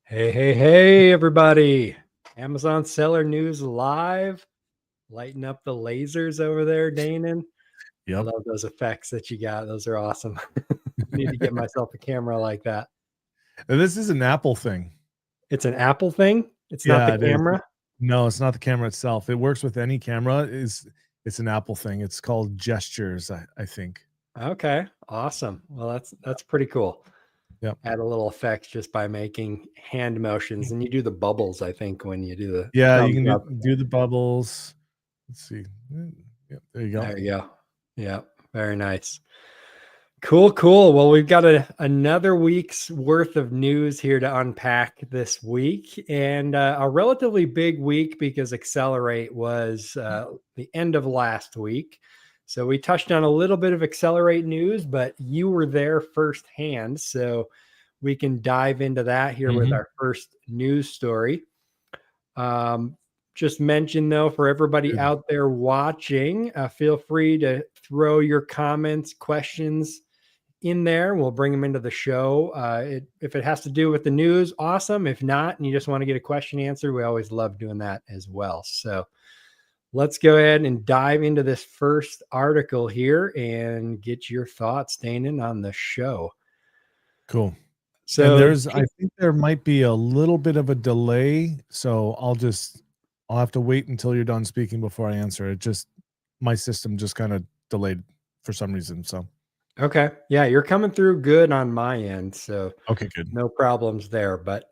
Hey, everybody. Amazon Seller News Live. Lighting up the lasers over there, Danon. I Yep. love those effects that you got. Those are awesome. Need to get myself a camera like that. And this is an Apple thing. It's an Apple thing? It's not the Yeah, it is. camera? No, it's not the camera itself. It works with any camera. It's an Apple thing. It's called Gestures, I think. Okay, awesome. Well, that's pretty cool. Yep. Add a little effect just by making hand motions, and you do the bubbles, I think, when you do the Yeah, you thumbs can up. do the bubbles. Let's see. Yep, there you go. There you go. Yeah, very nice. Cool. Well, we've got another week's worth of news here to unpack this week, and a relatively big week because Accelerate was the end of last week. So we touched on a little bit of Accelerate news, but you were there firsthand. So we can dive into that here with our first news story. Just mention though, for everybody Good. out there watching, feel free to throw your comments, questions in there. We'll bring them into the show. If it has to do with the news, awesome. If not, and you just want to get a question answered, we always love doing that as well. So let's go ahead and dive into this first article here and get your thoughts, Danon, on the show. Cool. So And I think there might be a little bit of a delay, so I'll have to wait until you're done speaking before I answer. My system just kind of delayed for some reason. So okay. Yeah, you're coming through good on my end. So okay, good. no problems there. But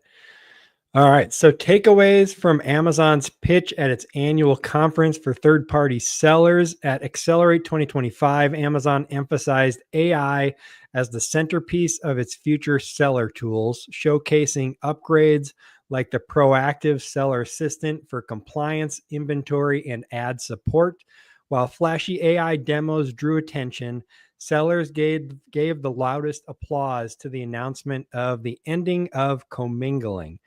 all right. So takeaways from Amazon's pitch at its annual conference for third-party sellers at Accelerate 2025. Amazon emphasized AI as the centerpiece of its future seller tools, showcasing upgrades like the proactive seller assistant for compliance, inventory, and ad support. While flashy AI demos drew attention, sellers gave the loudest applause to the announcement of the ending of commingling,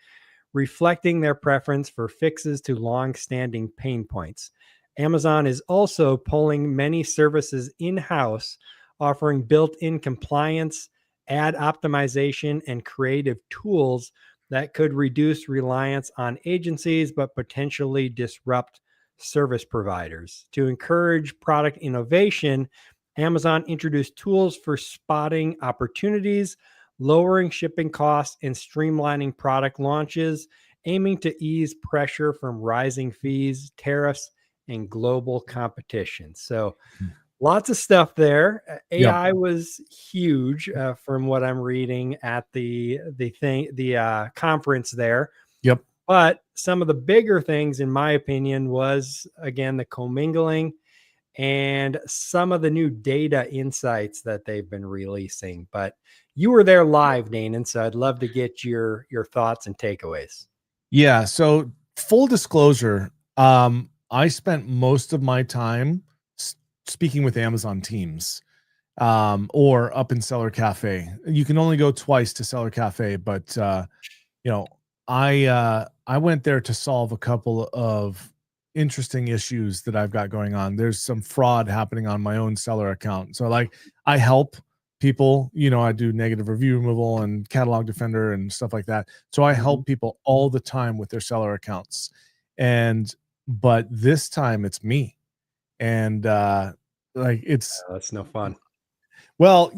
reflecting their preference for fixes to long-standing pain points. Amazon is also pulling many services in-house, offering built-in compliance, ad optimization, and creative tools that could reduce reliance on agencies but potentially disrupt service providers. To encourage product innovation, Amazon introduced tools for spotting opportunities, lowering shipping costs, and streamlining product launches, aiming to ease pressure from rising fees, tariffs, and global competition. So lots of stuff there. Yep. AI was huge from what I'm reading at the conference there. Yep. But some of the bigger things, in my opinion, was again the commingling and some of the new data insights that they've been releasing. But you were there live, Danon, so I'd love to get your thoughts and takeaways. Yeah. So full disclosure, I spent most of my time speaking with Amazon teams, or up in Seller Cafe. You can only go twice to Seller Cafe, but you know, I went there to solve a couple of interesting issues that I've got going on. There's some fraud happening on my own seller account. So like I help people, I do negative review removal and catalog defender and stuff like that. So I help people all the time with their seller accounts. But this time it's me. And That's no fun. well,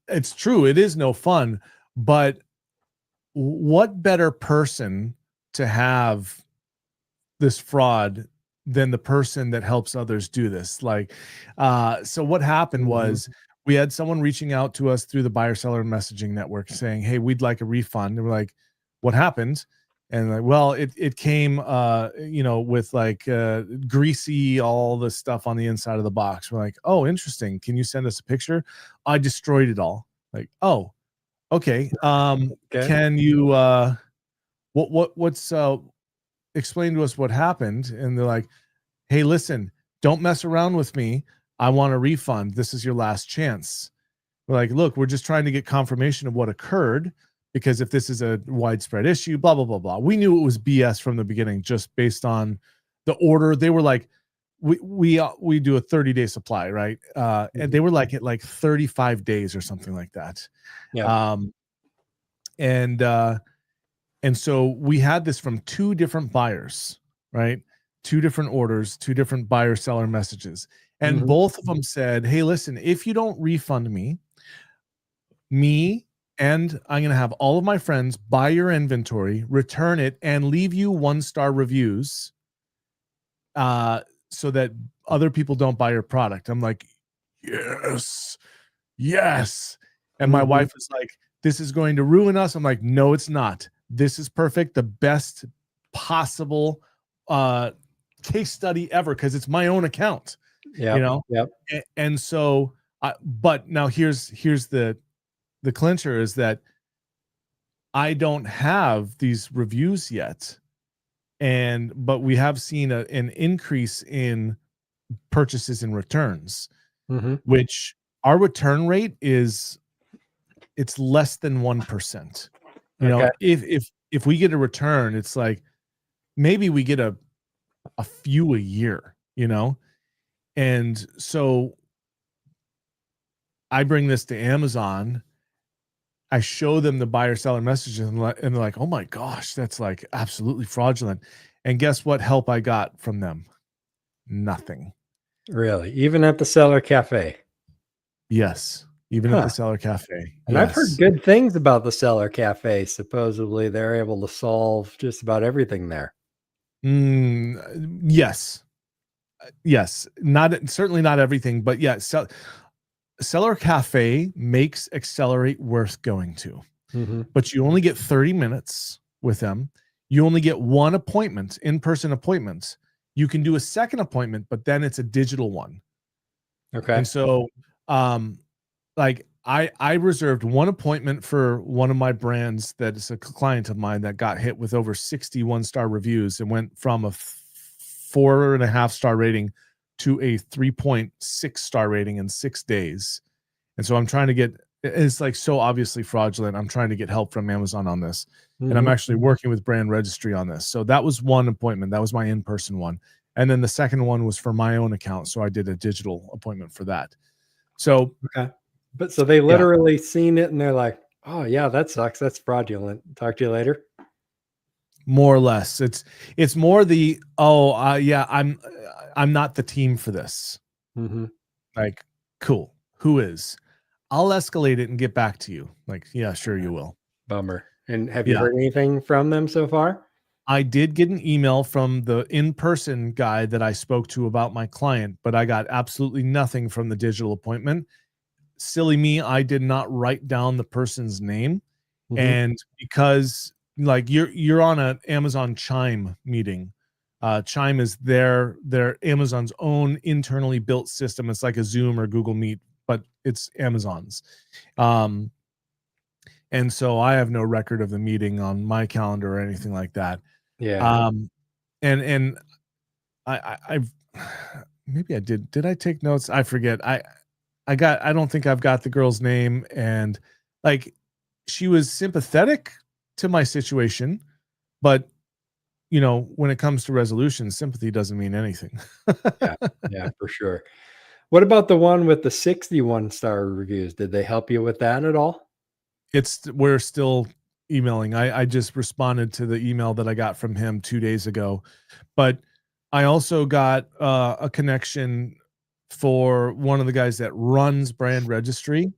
it's true. It is no fun, but what better person to have this fraud than the person that helps others do this? So what happened was we had someone reaching out to us through the buyer seller messaging network saying, "Hey, we'd like a refund." And we're like, "What happened?" And like, well, it came, with greasy, all the stuff on the inside of the box. We're like, "Oh, interesting. Can you send us a picture?" I destroyed it all. Like, oh, okay. Can you, what's, explain to us what happened? And they're like, "Hey, listen, don't mess around with me. I want a refund. This is your last chance." We're like, "Look, we're just trying to get confirmation of what occurred, because if this is a widespread issue, blah, blah, blah, blah." We knew it was BS from the beginning, just based on the order. They were like, we do a 30-day supply, right? And they were like at like 35 days or something like that. Yeah. And so we had this from 2 different buyers, right? 2 different orders, 2 different buyer seller messages. And Mhm. both of them said, "Hey, listen, if you don't refund me and I'm going to have all of my friends buy your inventory, return it, and leave you 1-star reviews uh, so that other people don't buy your product." I'm like, "Yes, yes." And my Mhm. wife was like, "This is going to ruin us." I'm like, "No, it's not. This is perfect. The best possible uh, case study ever because it's my own account, you Yep. know?" Yep. And so, but now here's the clincher is that I don't have these reviews yet. But we have seen an increase in purchases and returns, Mhm. which our return rate is it's less than 1%. You know, Okay. if we get a return, it's like maybe we get a few a year, you know? And so I bring this to Amazon, I show them the buyer seller messages and they're like, "Oh my gosh, that's like absolutely fraudulent." And guess what help I got from them? Nothing. Really? Even at the Seller Cafe? Yes, even at the Huh. seller cafe. And I've heard Yes. good things about the Seller Cafe. Supposedly, they're able to solve just about everything there. Yes. Yes. Not certainly not everything, but yeah, seller cafe makes Accelerate worth going to. Mhm. But you only get 30 minutes with them. You only get one appointment, in-person appointment. You can do a second appointment, but then it's a digital one. Okay. And so, um, like I reserved one appointment for one of my brands that is a client of mine that got hit with over 61-star reviews and went from a 4.5-star rating to a 3.6-star rating in 6 days. And so I'm trying to get it's like so obviously fraudulent. I'm trying to get help from Amazon on this. And I'm Mhm. actually working with brand registry on this. So that was one appointment. That was my in-person one. And then the second one was for my own account. So I did a digital appointment for that. So Okay. But so they yeah, literally seen it and they're like, "Oh, yeah, that sucks. That's fraudulent. Talk to you later." more or less. It's more the yeah, I'm not the team for this. Mhm. Like, cool. Who is? I'll escalate it and get back to you. Like, yeah, sure you will. Bummer. And have you Yeah. heard anything from them so far? I did get an email from the in-person guy that I spoke to about my client, but I got absolutely nothing from the digital appointment. Silly me, I did not write down the person's name. Mhm. And because like you're on an Amazon Chime meeting. Chime is their Amazon's own internally built system. It's like a Zoom or Google Meet, but it's Amazon's. Um, and so I have no record of the meeting on my calendar or anything like that. Yeah. Um, and I've maybe I did. Did I take notes? I forget. I don't think I've got the girl's name, and like she was sympathetic to my situation, but you know, when it comes to resolution, sympathy doesn't mean anything. Yeah. Yeah, for sure. What about the one with the 61-star reviews? Did they help you with that at all? It's we're still emailing. I just responded to the email that I got from him 2 days ago, but I also got a connection for one of the guys that runs brand registry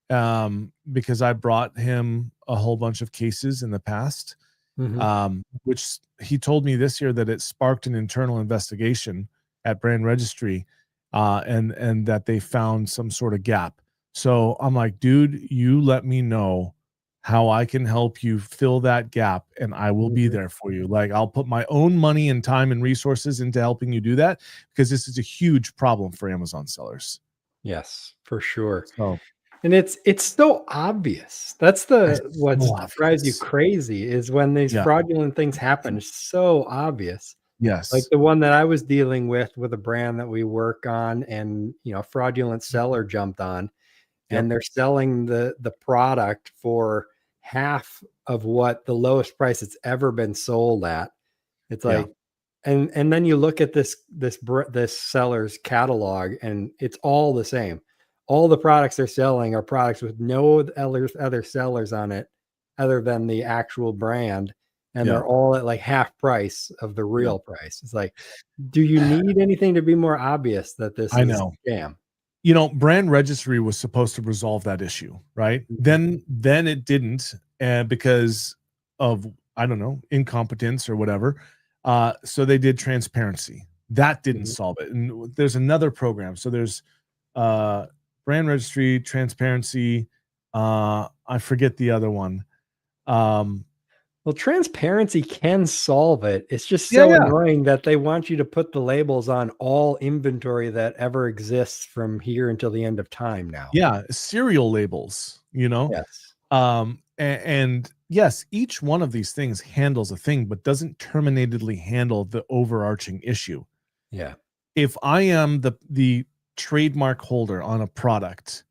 because I brought him a whole bunch of cases in the past, Mhm. which he told me this year that it sparked an internal investigation at brand registry, and that they found some sort of gap. So I'm like, dude, you let me know how I can help you fill that gap, and I will be Mhm. there for you. Like I'll put my own money and time and resources into helping you do that because this is a huge problem for Amazon sellers. Yes, for sure. So And it's so obvious. That's the it's what so drives you obvious. crazy is when these Yeah. fraudulent things happen. It's so obvious. Like Yes. the one that I was dealing with a brand that we work on and, fraudulent seller jumped on Yep. and they're selling the product for half of what the lowest price it's ever been sold at. It's Yeah. like and then you look at this seller's catalog and it's all the same. All the products they're selling are products with no other sellers on it other than the actual brand, and Yeah. they're all at like half price of the Yeah. real price. It's like, do you need anything to be more obvious that this I is know. a scam? Brand registry was supposed to resolve that issue, right? Mhm. Then it didn't, and because of, I don't know, incompetence or whatever. So they did transparency. That didn't Mhm. solve it. And there's another program. So there's uh brand registry, transparency, I forget the other one. Um Well, transparency can solve it. It's just yeah, so yeah. annoying that they want you to put the labels on all inventory that ever exists from here until the end of time now. Yeah, serial labels, Yes. and yes, each one of these things handles a thing, but doesn't terminatedly handle the overarching issue. Yeah. If I am the trademark holder on a product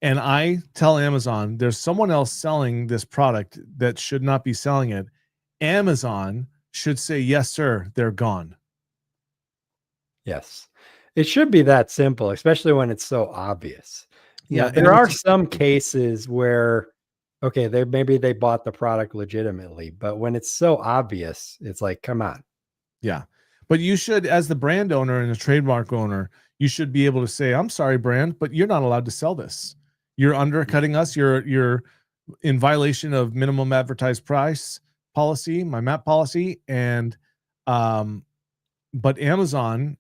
and I tell Amazon there's someone else selling this product that should not be selling it, Amazon should say, yes, sir, they're gone. Yes. It should be that simple, especially when it's so obvious. Yeah, and There are it's some cases where, okay, maybe they bought the product legitimately, but when it's so obvious, it's like, come on. yeah. But you should, as the brand owner and the trademark owner, you should be able to say, I'm sorry, brand, but you're not allowed to sell this. You're undercutting us. You're in violation of minimum advertised price policy, my MAP policy. And but Amazon,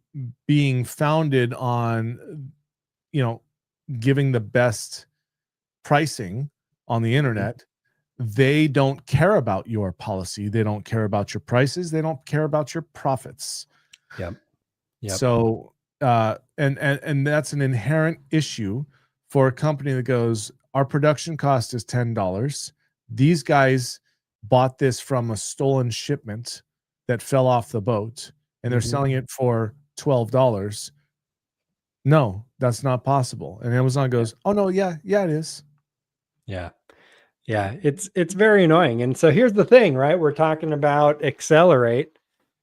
being founded on, you know, giving the best pricing on the Mhm. internet, they don't care about your policy. They don't care about your prices. They don't care about your profits. Yep. Yep. So, and that's an inherent issue for a company that goes, our production cost is $10. These guys bought this from a stolen shipment that fell off the boat, and they're Mhm. selling it for $12. No, that's not possible. And Amazon goes, oh no, yeah, it is. Yeah. Yeah, it's very annoying. And so here's the thing, right? We're talking about Accelerate,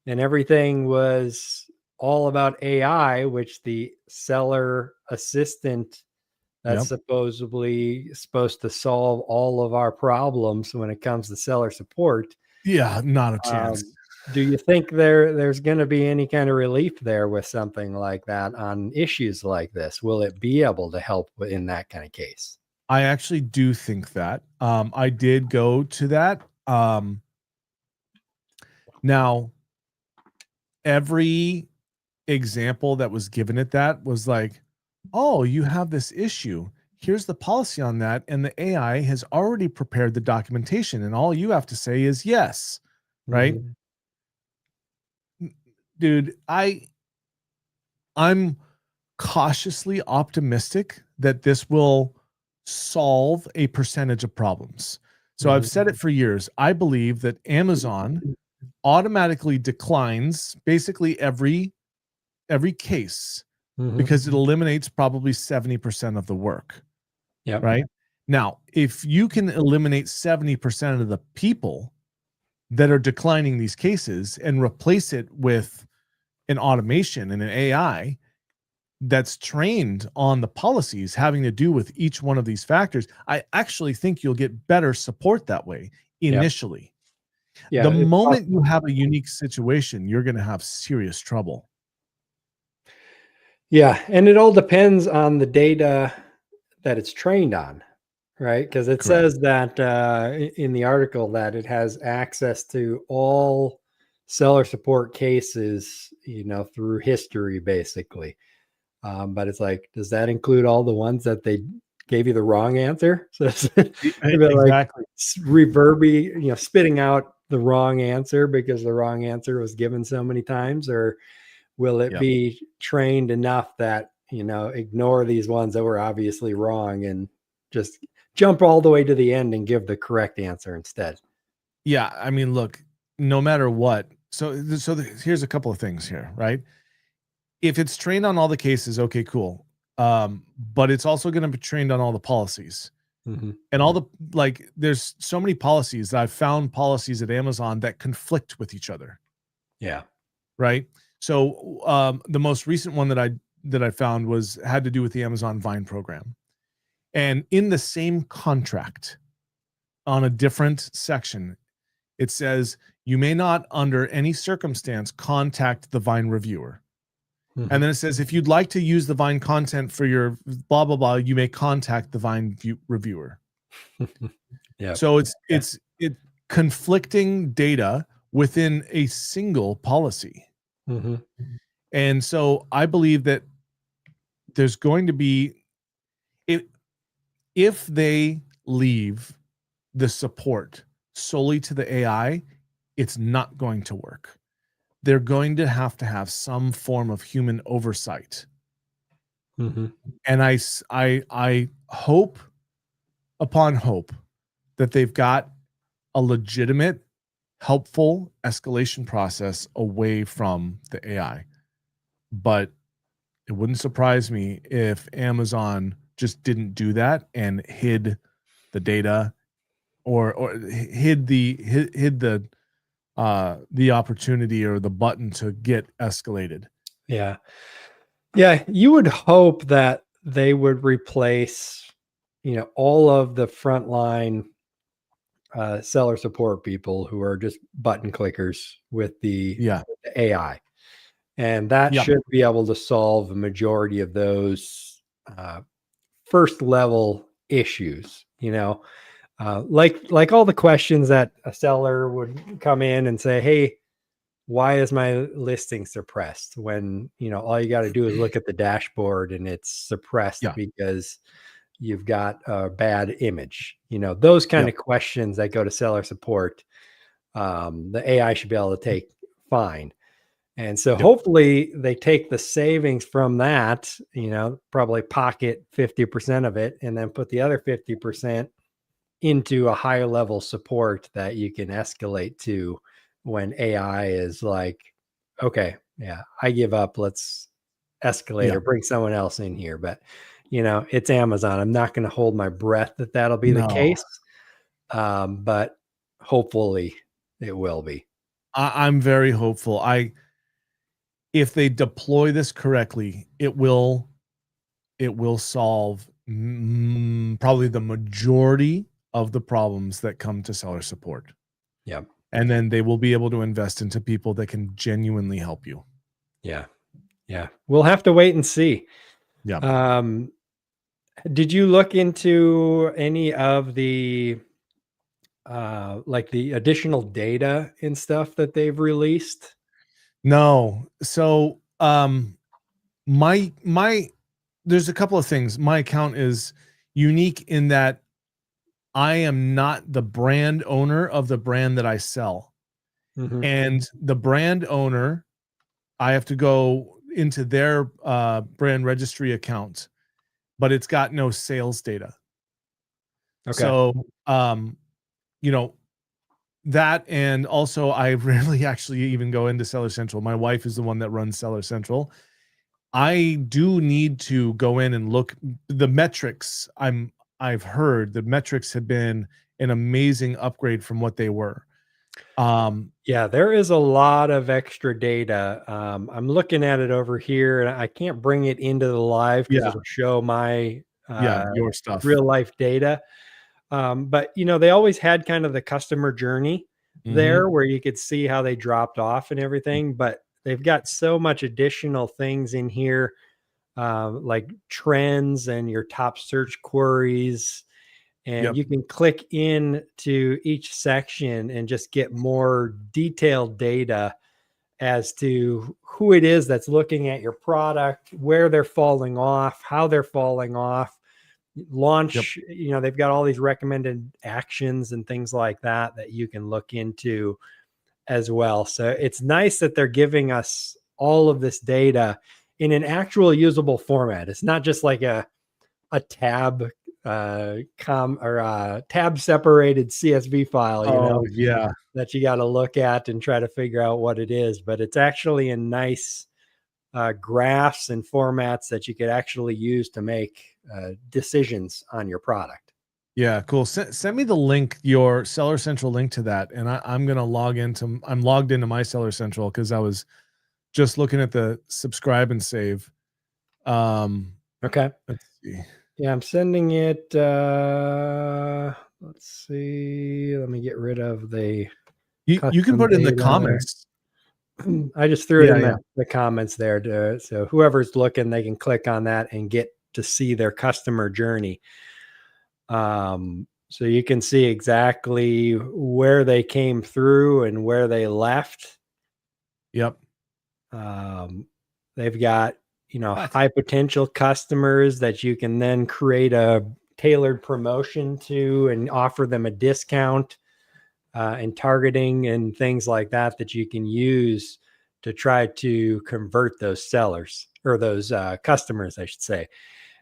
and everything was all about AI, which the seller assistant that's Yep. supposedly supposed to solve all of our problems when it comes to seller support. Yeah, not a chance. Do you think there's going to be any kind of relief there with something like that on issues like this? Will it be able to help in that kind of case? I actually do think that. I did go to that. Now, every example that was given at that was like, oh, you have this issue. Here's the policy on that. And the AI has already prepared the documentation. And all you have to say is yes. Right. Mhm. Dude, I'm cautiously optimistic that this will solve a percentage of problems. So I've said it Mhm. for years. I believe that Amazon automatically declines basically every case Mhm. because it eliminates probably 70% of the work, Yep. right? Now, if you can eliminate 70% of the people that are declining these cases and replace it with an automation and an AI that's trained on the policies having to do with each one of these factors, I actually think you'll get better support that way Yep. initially. Yeah, The it's moment you possible. have a unique situation, you're going to have serious trouble. Yeah, and it all depends on the data that it's trained on, right? Because it Correct. says that in the article that it has access to all seller support cases, through history, basically. But it's like, does that include all the ones that they gave you the wrong answer? So it's it'd be like Exactly. spitting out the wrong answer because the wrong answer was given so many times, or will it Yep. be trained enough that, ignore these ones that were obviously wrong and just jump all the way to the end and give the correct answer instead? Yeah, I mean, look, no matter what. Here's a couple of things here, right? If it's trained on all the cases, okay, cool. But it's also going to be trained on all the policies Mhm. and all the, like, there's so many policies that I've found policies at Amazon that conflict with each other, Yeah. right? So the most recent one that I found had to do with the Amazon Vine program. And in the same contract, on a different section. It says you may not under any circumstance contact the Vine reviewer. And then it says, if you'd like to use the Vine content for your blah, blah, blah, you may contact the Vine reviewer. Yeah. So it's conflicting data within a single policy. Mm-hmm. And so I believe that there's going to be, if they leave the support solely to the AI, it's not going to work. They're going to have some form of human oversight. Mm-hmm. And I hope upon hope that they've got a legitimate, helpful escalation process away from the AI. But it wouldn't surprise me if Amazon just didn't do that and hid the data or hid the opportunity or the button to get escalated. Yeah. Yeah. You would hope that they would replace, all of the frontline seller support people who are just button clickers with the AI. And that should be able to solve a majority of those first level issues, like all the questions that a seller would come in and say, hey, why is my listing suppressed? When, all you got to do is look at the dashboard and it's suppressed because you've got a bad image, those kind of questions that go to seller support. The AI should be able to take fine. And so hopefully they take the savings from that, probably pocket 50% of it and then put the other 50% into a higher level support that you can escalate to when AI is like, okay, yeah, I give up. Let's escalate or bring someone else in here. But, it's Amazon. I'm not going to hold my breath that that'll be the case. But hopefully it will be. I'm very hopeful. If they deploy this correctly, it will solve probably the majority of the problems that come to seller support. Yeah. And then they will be able to invest into people that can genuinely help you. Yeah. Yeah. We'll have to wait and see. Yeah. Did you look into any of the like the additional data and stuff that they've released? No. So my there's a couple of things. My account is unique in that I am not the brand owner of the brand that I sell. Mm-hmm. And the brand owner, I have to go into their brand registry account, but it's got no sales data. Okay. So, that, and also I rarely actually even go into Seller Central. My wife is the one that runs Seller Central. I do need to go in and look the metrics. I've heard the metrics have been an amazing upgrade from what they were. Yeah, there is a lot of extra data. I'm looking at it over here and I can't bring it into the live because it'll show my your stuff. real life data. But they always had kind of the customer journey there where you could see how they dropped off and everything, but they've got so much additional things in here, like trends and your top search queries. And you can click in to each section and just get more detailed data as to who it is that's looking at your product, where they're falling off, how they're falling off, launch. They've got all these recommended actions and things like that you can look into as well. So it's nice that they're giving us all of this data in an actual usable format. It's not just like a tab tab separated CSV file, that you got to look at and try to figure out what it is, but it's actually in nice graphs and formats that you could actually use to make decisions on your product. Yeah, cool. Send me the link, your Seller Central link to that, and I'm gonna I'm logged into my Seller Central because I was just looking at the subscribe and save. Okay. Let's see. Yeah, I'm sending it. let's see. Let me get rid of the You can custom put it in the data comments. there. I just threw it in the comments there. So whoever's looking, they can click on that and get to see their customer journey. So you can see exactly where they came through and where they left. Yep. They've got, high potential customers that you can then create a tailored promotion to and offer them a discount, and targeting and things like that you can use to try to convert those sellers or those customers, I should say.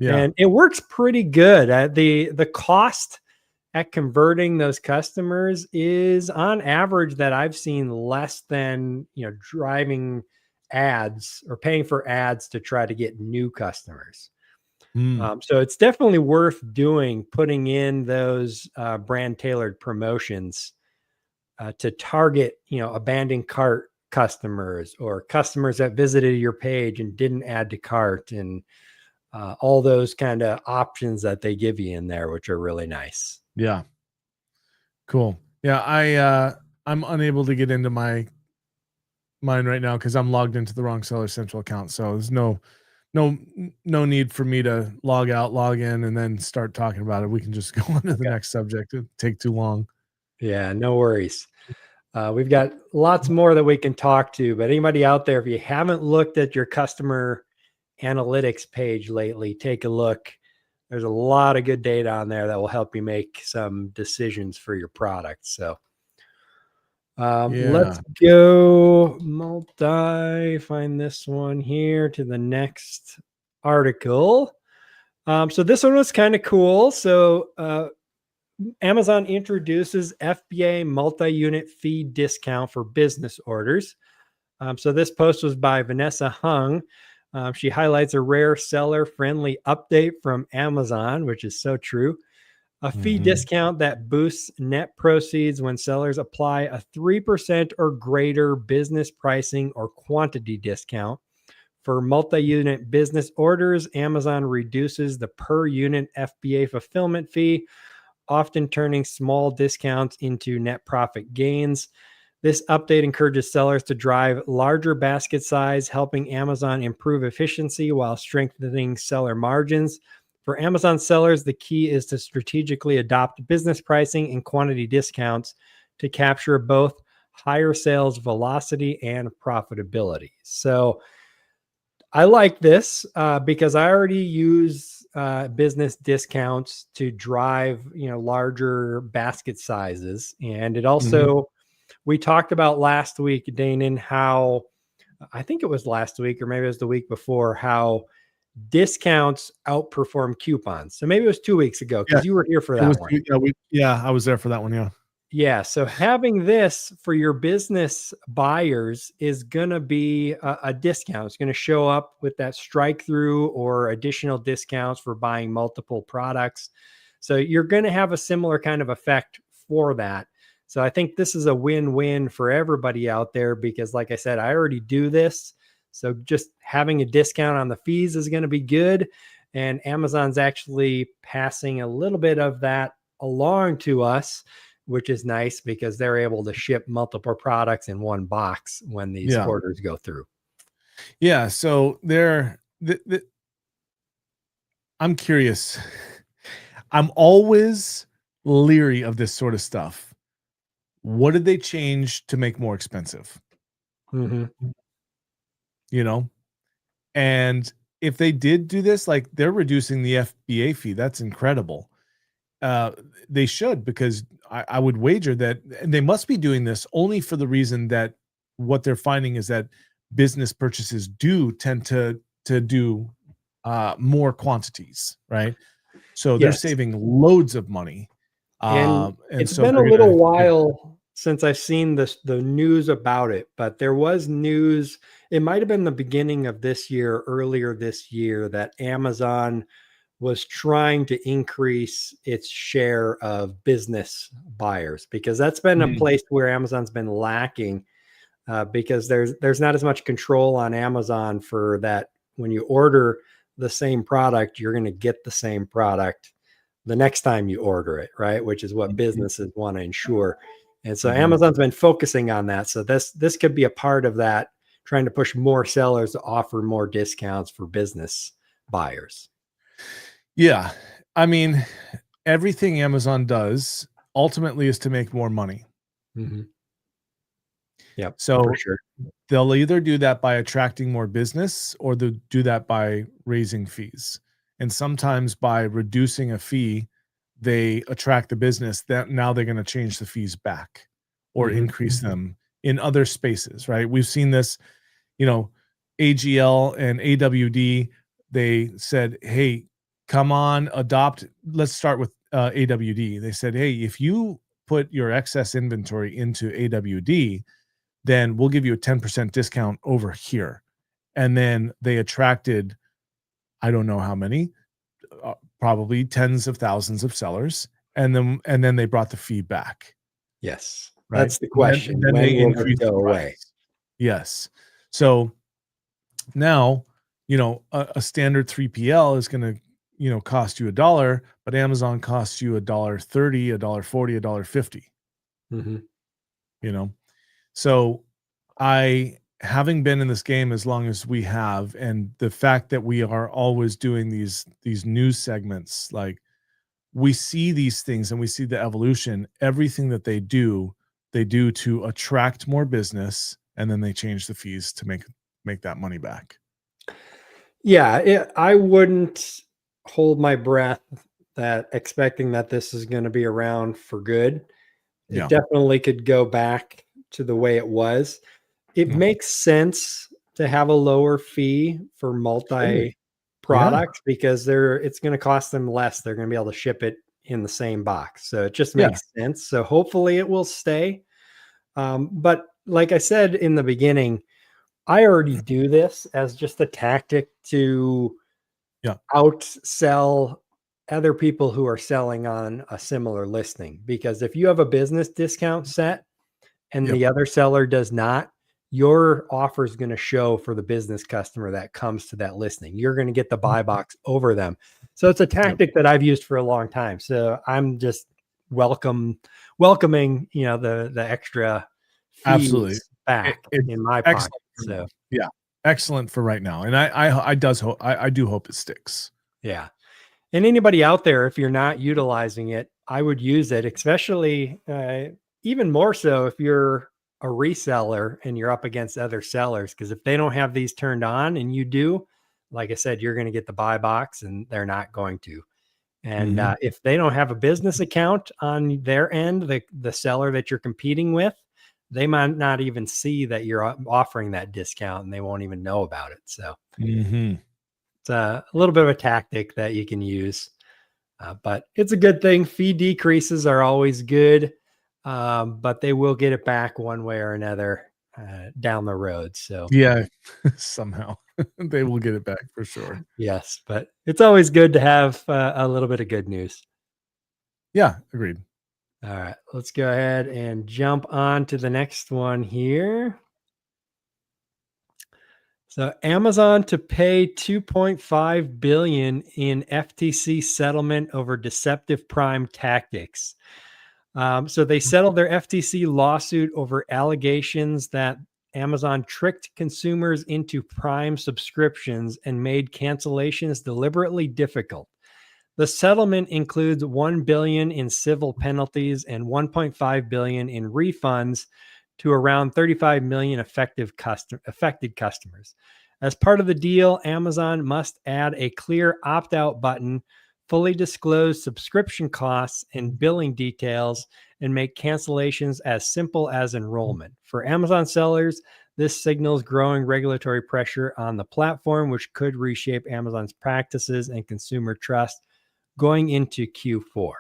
Yeah. And it works pretty good. The cost at converting those customers is on average that I've seen less than, driving ads or paying for ads to try to get new customers. So it's definitely worth putting in those brand tailored promotions to target, abandoned cart customers or customers that visited your page and didn't add to cart, and all those kind of options that they give you in there, which are really nice. Yeah. Cool. Yeah. I'm unable to get into mine right now because I'm logged into the wrong Seller Central account. So there's no need for me to log out, log in, and then start talking about it. We can just go on to the next subject. It'd take too long. Yeah, no worries. We've got lots more that we can talk to, but anybody out there, if you haven't looked at your customer analytics page lately, take a look. There's a lot of good data on there that will help you make some decisions for your product. So let's go find this one here to the next article. So this one was kind of cool. So Amazon introduces FBA multi-unit fee discount for business orders. So this post was by Vanessa Hung. She highlights a rare seller-friendly update from Amazon, which is so true. A fee discount that boosts net proceeds when sellers apply a 3% or greater business pricing or quantity discount. For multi-unit business orders, Amazon reduces the per unit FBA fulfillment fee, often turning small discounts into net profit gains. This update encourages sellers to drive larger basket size, helping Amazon improve efficiency while strengthening seller margins. For Amazon sellers, the key is to strategically adopt business pricing and quantity discounts to capture both higher sales velocity and profitability. So I like this because I already use business discounts to drive, larger basket sizes. And it also, we talked about last week, Danon, how I think it was last week or maybe it was the week before, how discounts outperform coupons. So maybe it was 2 weeks ago because you were here for that one. I was there for that one. Yeah. Yeah. So having this for your business buyers is going to be a discount. It's going to show up with that strike through or additional discounts for buying multiple products. So you're going to have a similar kind of effect for that. So I think this is a win-win for everybody out there because, like I said, I already do this. So just having a discount on the fees is going to be good. And Amazon's actually passing a little bit of that along to us, which is nice because they're able to ship multiple products in one box when these orders go through. Yeah. So I'm curious. I'm always leery of this sort of stuff. What did they change to make more expensive? And if they did do this, like they're reducing the FBA fee, that's incredible. They should, because I would wager that they must be doing this only for the reason that what they're finding is that business purchases do tend to do more quantities, right? So they're saving loads of money. And it's so been a little while since I've seen the news about it, but there was news. It might have been the beginning of this year, earlier this year, that Amazon was trying to increase its share of business buyers, because that's been a place where Amazon's been lacking, because there's not as much control on Amazon for that. When you order the same product, you're going to get the same product the next time you order it, right? Which is what businesses want to ensure. And so Mhm. Amazon's been focusing on that. So this could be a part of that, trying to push more sellers to offer more discounts for business buyers. Yeah. I mean, everything Amazon does ultimately is to make more money. Mm-hmm. Yep, for So sure. they'll either do that by attracting more business or they'll do that by raising fees. And sometimes by reducing a fee, they attract the business that now they're going to change the fees back or Mm-hmm. increase them in other spaces, right? We've seen this, you know, AGL and AWD, they said, hey, come on, adopt. Let's start with AWD. They said, hey, if you put your excess inventory into AWD, then we'll give you a 10% discount over here. And then they attracted, I don't know how many, probably tens of thousands of sellers. And then they brought the fee back, Yes, right? that's the And then, question. then When they will this increased go the away? price. Yes. So now, a standard 3PL is going to, cost you $1, but Amazon costs you $1.30, $1.40, $1.50, Mm-hmm. you know? So having been in this game as long as we have, and the fact that we are always doing these news segments, like we see these things and we see the evolution, everything that they do to attract more business, and then they change the fees to make that money back. Yeah, I wouldn't hold my breath that expecting that this is going to be around for good. It Yeah. definitely could go back to the way it was. It Yeah. makes sense to have a lower fee for Totally. multi Yeah. products because it's going to cost them less. They're going to be able to ship it in the same box. So it just Yeah. makes sense. So hopefully it will stay. But like I said in the beginning, I already do this as just a tactic to Yeah. outsell other people who are selling on a similar listing. Because if you have a business discount set and Yep. the other seller does not, your offer is going to show for the business customer that comes to that listing. You're going to get the buy box over them. So it's a Yep. tactic that I've used for a long time. So I'm just welcoming, the extra Absolutely. fees back It's in my pocket. excellent for now. So Yeah. Excellent for right now. And I do hope it sticks. yeah. And anybody out there, if you're not utilizing it, I would use it, especially even more so if you're a reseller and you're up against other sellers. Because if they don't have these turned on and you do, like I said, you're going to get the buy box and they're not going to. And Mhm. if they don't have a business account on their end, the seller that you're competing with, they might not even see that you're offering that discount and they won't even know about it. So Mhm. it's a little bit of a tactic that you can use. But it's a good thing. Fee decreases are always good, but they will get it back one way or another down the road. So, Yeah. Somehow they will get it back for sure. yes, but it's always good to have a little bit of good news. Yeah. Agreed. All right, let's go ahead and jump on to the next one here. So, Amazon to pay 2.5 billion in FTC settlement over deceptive prime tactics. So they settled their FTC lawsuit over allegations that Amazon tricked consumers into Prime subscriptions and made cancellations deliberately difficult. The settlement includes 1 billion in civil penalties and 1.5 billion in refunds to around 35 million affected customers. As part of the deal, Amazon must add a clear opt-out button, fully disclose subscription costs and billing details, and make cancellations as simple as enrollment. For Amazon sellers, this signals growing regulatory pressure on the platform, which could reshape Amazon's practices and consumer trust going into Q4.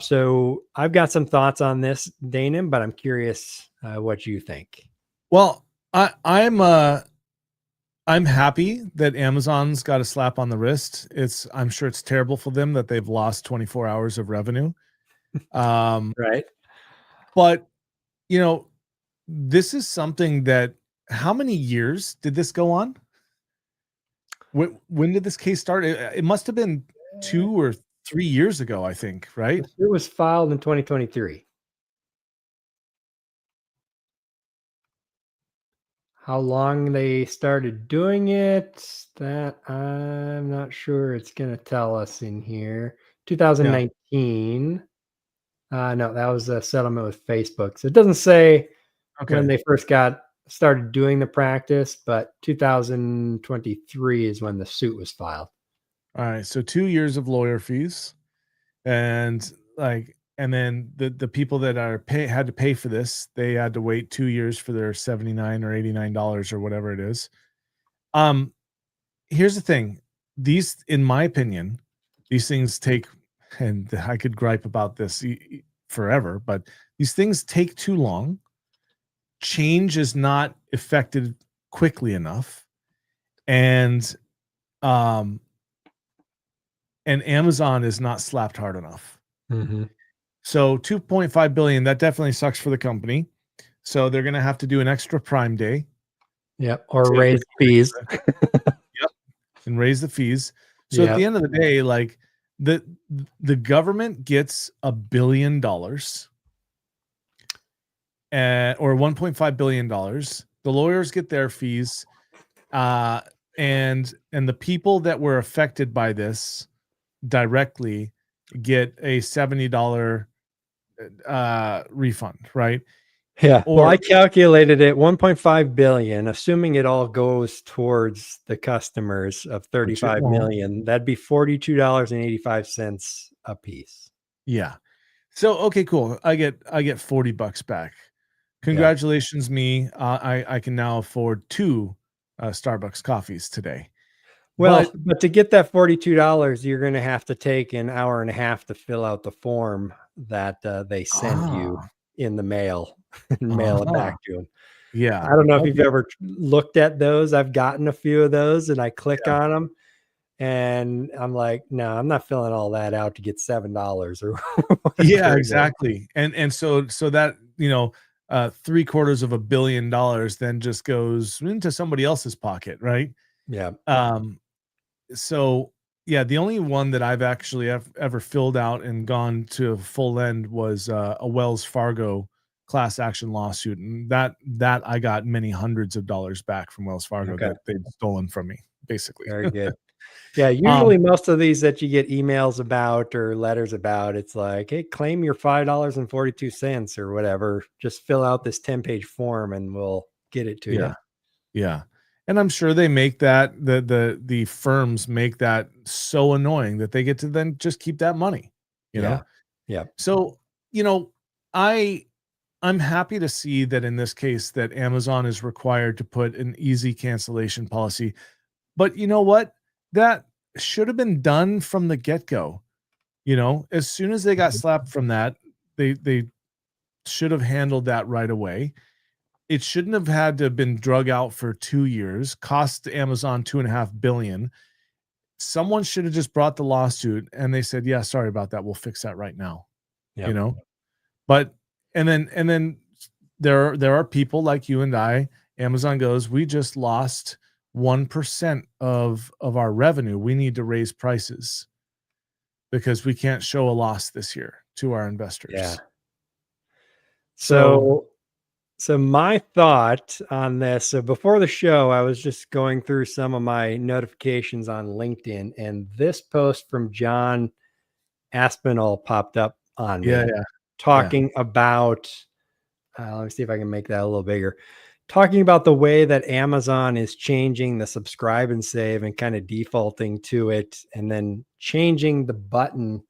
So I've got some thoughts on this, Danon, but I'm curious what you think. Well, I'm happy that Amazon's got a slap on the wrist. I'm sure it's terrible for them that they've lost 24 hours of revenue. Right? But you know, this is something that, how many years did this go on? When did this case start? It must have been 2 or 3 years ago, I think, right? It was filed in 2023. How long they started doing it, that I'm not sure it's gonna tell us in here. Yeah. 2019. No, that was a settlement with Facebook. So it doesn't say when Okay. they first started doing the practice, but 2023 is when the suit was filed. All right. So 2 years of lawyer fees, and and then the people that had to pay for this, they had to wait 2 years for their 79 or $89 or whatever it is. Um, Here's the thing. These, in my opinion, these things take, and I could gripe about this forever, but these things take too long. Change is not effected quickly enough, and um, and Amazon is not slapped hard enough. Mhm. So 2.5 billion, that definitely sucks for the company. So they're going to have to do an extra Prime Day Yep, or to raise fees. yep, and raise the fees. So at the Yep. end of the day, like the the government gets $1 billion or $1.5 billion. The lawyers get their fees, uh, and the people that were affected by this directly get a $70 refund, right? Yeah. Well, Or I calculated it 1.5 billion, assuming it all goes towards the customers of which it 35 won't. million. That'd be $42.85 a piece. Yeah. So okay, cool. I get $40 back. Yeah. Congratulations, me. I can now afford 2 Starbucks coffees today. Well, But but to get that $42, you're going to have to take an hour and a half to fill out the form that they send you ah, in the mail and mail it uh-huh. back to them. I Yeah. don't know if you've Okay. ever looked at those. I've gotten a few of those and I click Yeah. on them and I'm like, no, I'm not filling all that out to get $7 or Yeah, whatever it is. exactly. And so that, 3/4 of $1 billion then just goes into somebody else's pocket, right? Yeah. Um, so yeah, the only one that I've actually ever filled out and gone to a full end was a Wells Fargo class action lawsuit, and that I got many hundreds of dollars back from Wells Fargo Okay. that they'd stolen from me, basically. Very good. Yeah, um, usually most of these that you get emails about or letters about, it's like, hey, claim your $5.42 or whatever. Just fill out this 10-page form and we'll get it to you. yeah, yeah, and I'm sure they make that the firms make that so annoying that they get to then just keep that money, you know. Yeah. Yeah. So you know, I I'm happy to see that in this case that Amazon is required to put an easy cancellation policy. But you know what? That should have been done from the get-go. As soon as they got Mhm. slapped from that, they should have handled that right away. It shouldn't have had to have been drug out for 2 years, cost Amazon 2.5 billion. Someone should have just brought the lawsuit and they said, "Yeah, sorry about that. We'll fix that right now." You Yep. know? But and then there are people like you and I. Amazon goes, "We just lost 1% of our revenue. We need to raise prices because we can't show a loss this year to our Yeah. investors." So, So my thought on this, so before the show, I was just going through some of my notifications on LinkedIn, and this post from John Aspinall popped up on yeah, me yeah, yeah, talking about, let me see if I can make that a little bigger. Talking about the way that Amazon is changing the subscribe and save and kind of defaulting to it, and then changing the button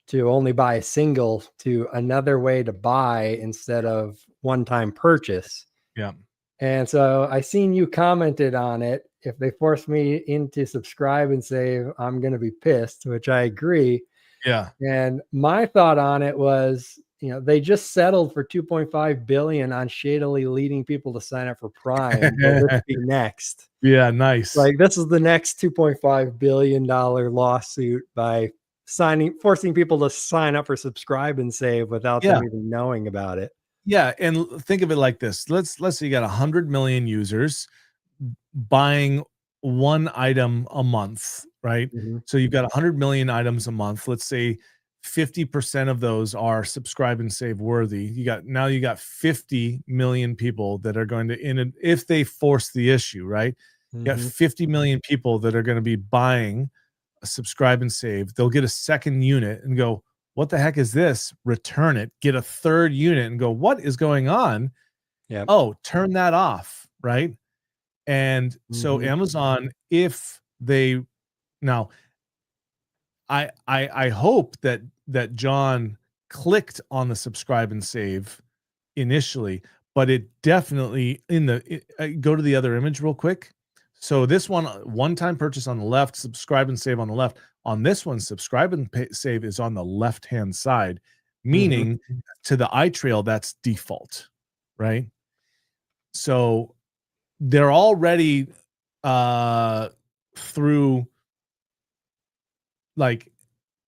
to only buy a single to another way to buy instead of one-time purchase. yeah, And so I seen you commented on it. If they force me into subscribe and save, I'm going to be pissed, which I agree. yeah, And my thought on it was, they just settled for 2.5 billion on shadily leading people to sign up for Prime. Will this be next? yeah, nice. Like this is the next $2.5 billion lawsuit by forcing people to sign up for subscribe and save without Yeah, them even knowing about it. yeah, and think of it like this. Let's say you got 100 million users buying one item a month right? Mhm. So you've got 100 million items a month. Let's say 50% of those are subscribe and save worthy. You got 50 million people that are going to if they force the issue, right? You got Mhm. 50 million people that are going to be buying a subscribe and save. They'll get a second unit and go, what the heck is this? Return it. Get a third unit and go, what is going on? Yep. Oh, turn that off, right? And so Mhm. Amazon, if they now I hope that John clicked on the subscribe and save initially, but it definitely go to the other image real quick. So this one-time purchase on the left, subscribe and save on the left. On this one, subscribe and save is on the left-hand side, Mhm. meaning to the eye trail, that's default, right? So they're already through like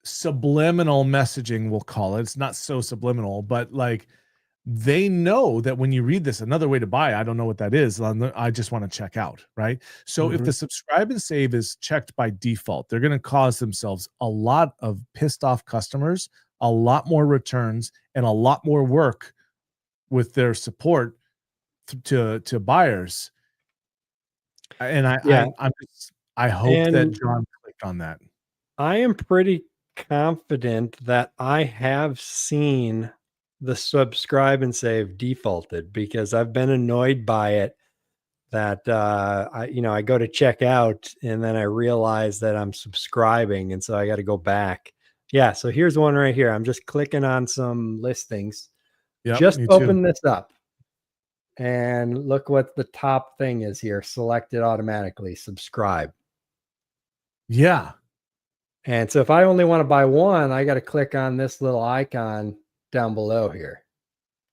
subliminal messaging, we'll call it. It's not so subliminal, but like they know that when you read this, another way to buy, I don't know what that is. I just want to check out, right? So if Mhm. the subscribe and save is checked by default, they're going to cause themselves a lot of pissed off customers, a lot more returns, and a lot more work with their support to buyers. And Yeah, I hope that and John clicked on that. I am pretty confident that I have seen the subscribe and save defaulted because I've been annoyed by it that I go to check out and then I realize that I'm subscribing and so I got to go back. Yeah, so here's one right here. I'm just clicking on some listings. Yep, Just me too. open this up and look what the top thing is here. Select it automatically, subscribe. Yeah, And so if I only want to buy one, I got to click on this little icon down below here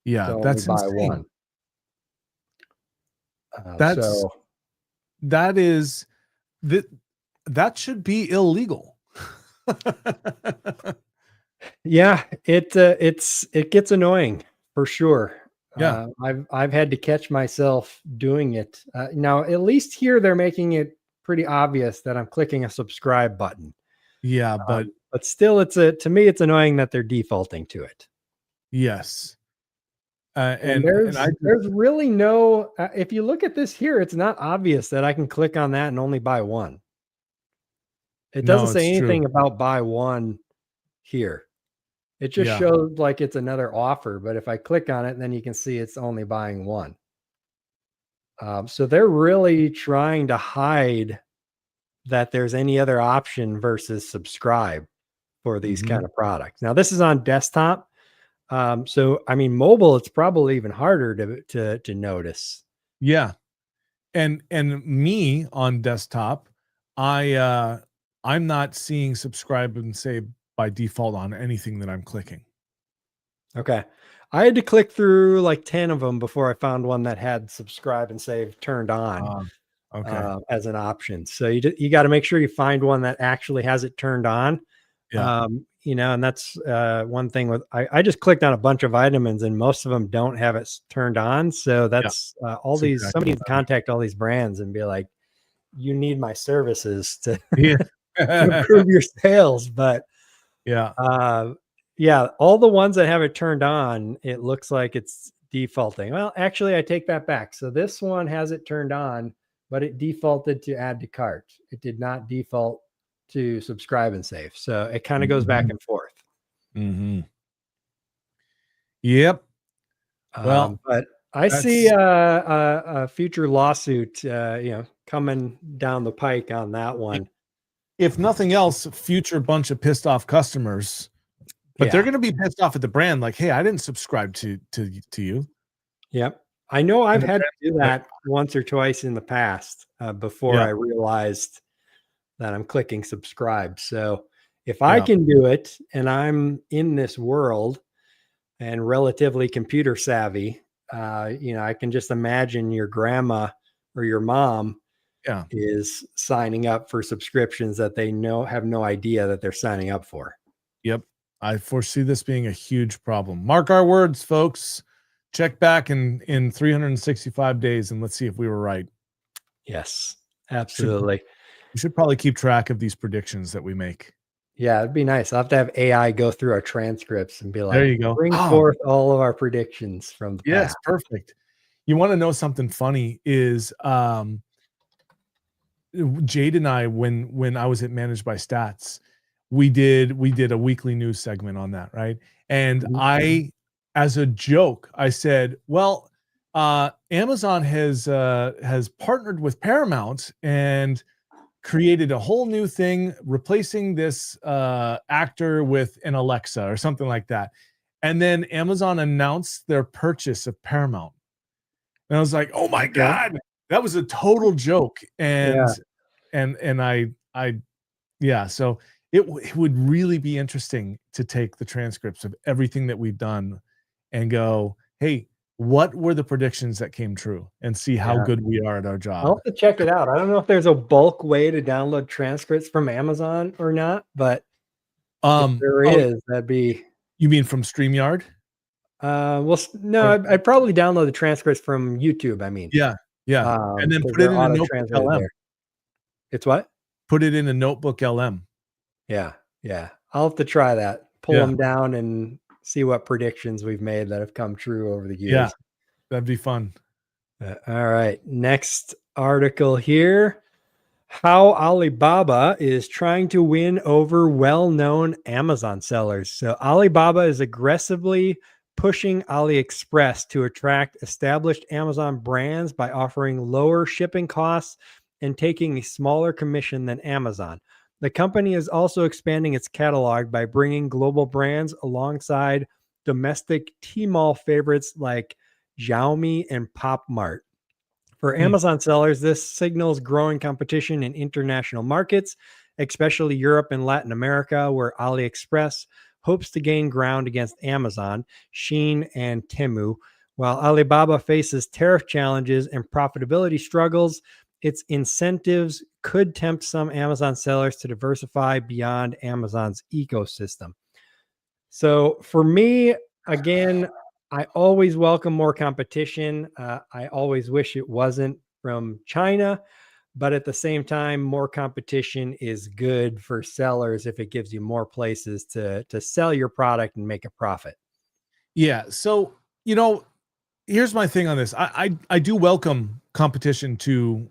to yeah, only that's buy insane. one. Uh, That's so that is that that should be illegal. yeah, it gets annoying for sure. Yeah, I've had to catch myself doing it. Now at least here they're making it pretty obvious that I'm clicking a subscribe button. yeah, but But still, to me it's annoying that they're defaulting to it. yes, And and there's really no if you look at this here, it's not obvious that I can click on that and only buy one. It doesn't no, say it's true. anything about buy one here. It just Yeah, shows like it's another offer, but if I click on it, then you can see it's only buying one. So they're really trying to hide that there's any other option versus subscribe for these hmm kind of products. Now, this is on desktop. So I mean, mobile, it's probably even harder to notice. yeah, and me on desktop, I'm not seeing subscribe and save by default on anything that I'm clicking. Okay. I had to click through like 10 of them before I found one that had subscribe and save turned on Uh, okay, as an option. So you got to make sure you find one that actually has it turned on. yeah, And that's one thing with I just clicked on a bunch of vitamins and most of them don't have it turned on. So yeah, that's all that's these exactly somebody what needs to I mean. contact all these brands and be like, you need my services to, Yeah, to improve your sales. But yeah, uh, yeah, all the ones that have it turned on, it looks like it's defaulting. Well, actually, I take that back. So this one has it turned on, but it defaulted to add to cart. It did not default to subscribe and save. So it kind of goes back hmm and forth. hmm Yep. Well, But I see that's a future lawsuit, coming down the pike on that i- one. if nothing else, future bunch of pissed off customers, but they're Yeah. going to be pissed off at the brand. Like, hey, I didn't subscribe to you, Yep. I know I've and the had brand, to do like, that once or twice in the past before yeah, I realized that I'm clicking subscribe. So if I yeah, can do it and I'm in this world and relatively computer savvy, I can just imagine your grandma or your mom yeah, is signing up for subscriptions that they know have no idea that they're signing up for. yep. I foresee this being a huge problem. Mark our words, folks. Check back in 365 days and let's see if we were right. Yes, Should absolutely. We should probably keep track of these predictions that we make. Yeah, it'd be nice. I'll have to have AI go through our transcripts and be There like, you go. bring Oh, forth all of our predictions from the yes, past. perfect. You want to know something funny is Jade and I, when I was at Managed by Stats, we did a weekly news segment on that, right? And Mhm. I, as a joke, I said, well, Amazon has partnered with Paramount and created a whole new thing, replacing this actor with an Alexa or something like that. And then Amazon announced their purchase of Paramount. And I was like, oh my Okay. God, that was a total joke. Yeah. And I yeah, so it would really be interesting to take the transcripts of everything that we've done and go, hey, what were the predictions that came true, and see how Yeah. good we are at our I'll job. have to check it out. I don't know if there's a bulk way to download transcripts from Amazon or not, but if there Oh, is, that'd be you mean from StreamYard? no, I'd probably download the transcripts from YouTube, I mean, Yeah, yeah, and then because put it they're in a auto notebook translated LM. there. It's what? Put it in a notebook LM. Yeah, yeah. I'll have to try that. Pull Yeah, them down and see what predictions we've made that have come true over the yeah, years. that'd be fun. All right, next article here. How Alibaba is trying to win over well-known Amazon sellers. So Alibaba is aggressively pushing AliExpress to attract established Amazon brands by offering lower shipping costs and taking a smaller commission than Amazon. The company is also expanding its catalog by bringing global brands alongside domestic Tmall favorites like Xiaomi and PopMart. For Hmm. Amazon sellers, this signals growing competition in international markets, especially Europe and Latin America, where AliExpress hopes to gain ground against Amazon, Shein, and Temu. While Alibaba faces tariff challenges and profitability struggles, its incentives could tempt some Amazon sellers to diversify beyond Amazon's ecosystem. So for me, again, I always welcome more competition. I always wish it wasn't from China, but at the same time, more competition is good for sellers if it gives you more places to sell your product and make a profit. Yeah, so, you know, here's my thing on this. I do welcome competition to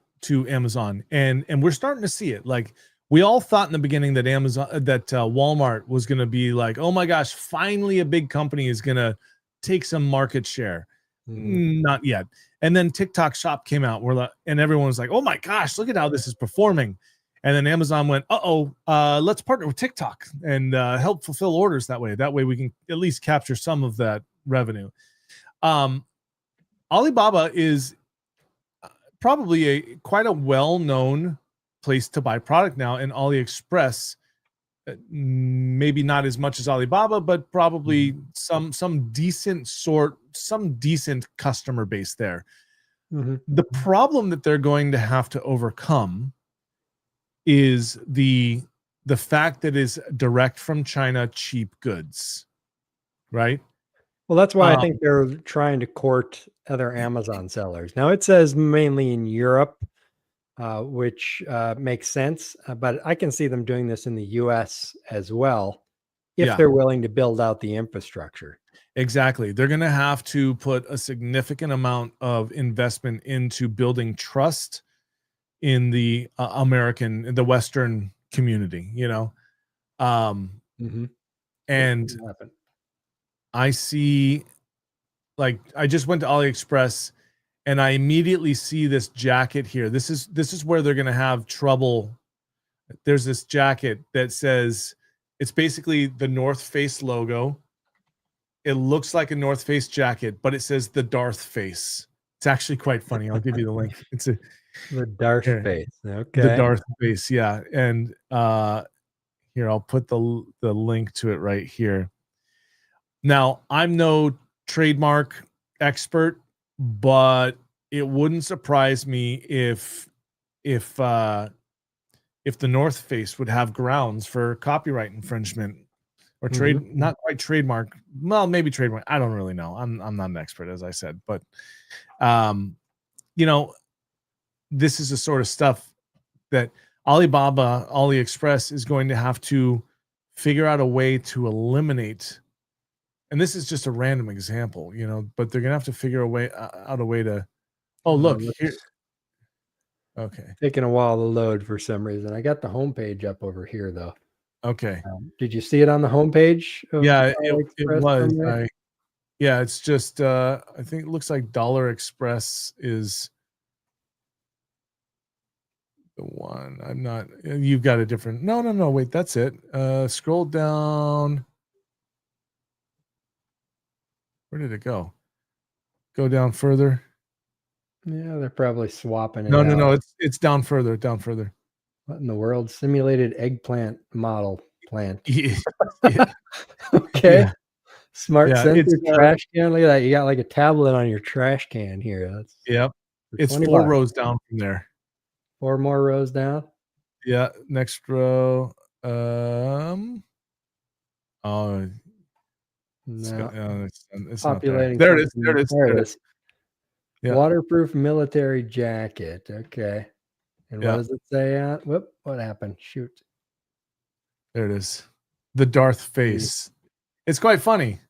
Amazon, and we're starting to see it. Like, we all thought in the beginning that Walmart was going to be like, oh my gosh, finally a big company is going to take some market share. Mhm. Not yet. And then TikTok Shop came out, and everyone was like, oh my gosh, look at how this is performing. And then Amazon went, let's partner with TikTok and help fulfill orders that way. That way we can at least capture some of that revenue. Um, Alibaba is probably quite a well-known place to buy product now, and AliExpress, maybe not as much as Alibaba, but probably some decent customer base there. Mhm. The problem that they're going to have to overcome is the fact that is direct from China cheap goods, right? Well, that's why I Um, think they're trying to court other Amazon sellers. Now it says mainly in Europe, which makes sense. But I can see them doing this in the US as well if yeah, they're willing to build out the infrastructure. exactly. They're going to have to put a significant amount of investment into building trust in the the Western community, you know? Um, Mhm. It's and gonna happen. I see, like, I just went to AliExpress and I immediately see this jacket here. This is where they're going to have trouble. There's this jacket that says, it's basically the North Face logo. It looks like a North Face jacket, but it says the Darth Face. It's actually quite funny. I'll give you the link. It's a The Darth here, face. the Okay. Darth Face, yeah. And here, I'll put the link to it right here. Now, I'm no trademark expert, but it wouldn't surprise me if uh if the North Face would have grounds for copyright infringement or Mhm. not quite trademark, well, maybe trademark. I don't really know. I'm not an expert, as I said, but um, you know, this is the sort of stuff that AliExpress is going to have to figure out a way to eliminate, and this is just a random example, but they're gonna have to figure out a way to. Oh, look here. It's Okay. taking a while to load for some reason. I got the homepage up over here though. Okay. Did you see it on the homepage of Yeah, it AliExpress was. somewhere? Yeah, it's just I think it looks like Dollar Express is the one. I'm not. You've got a different. No. Wait, that's it. Scroll down. Where did it go? Go down further. Yeah, they're probably swapping it No. out. It's down further. Down further. What in the world? Simulated eggplant model plant. Yeah. Yeah. Okay. Yeah. Smart Yeah. It's sensor trash can. Look at that. You got like a tablet on your trash can here. That's yep. for It's 20 4 bucks. rows down from there. 4 more rows down. Yeah. Next row. Oh, No, it's not there. populating There it is. something. There it is. There There it it is. is. Yeah. Waterproof military jacket. Okay. And what Yeah. does it say on? Whoop, what happened? Shoot. There it is. The Darth face. It's quite funny.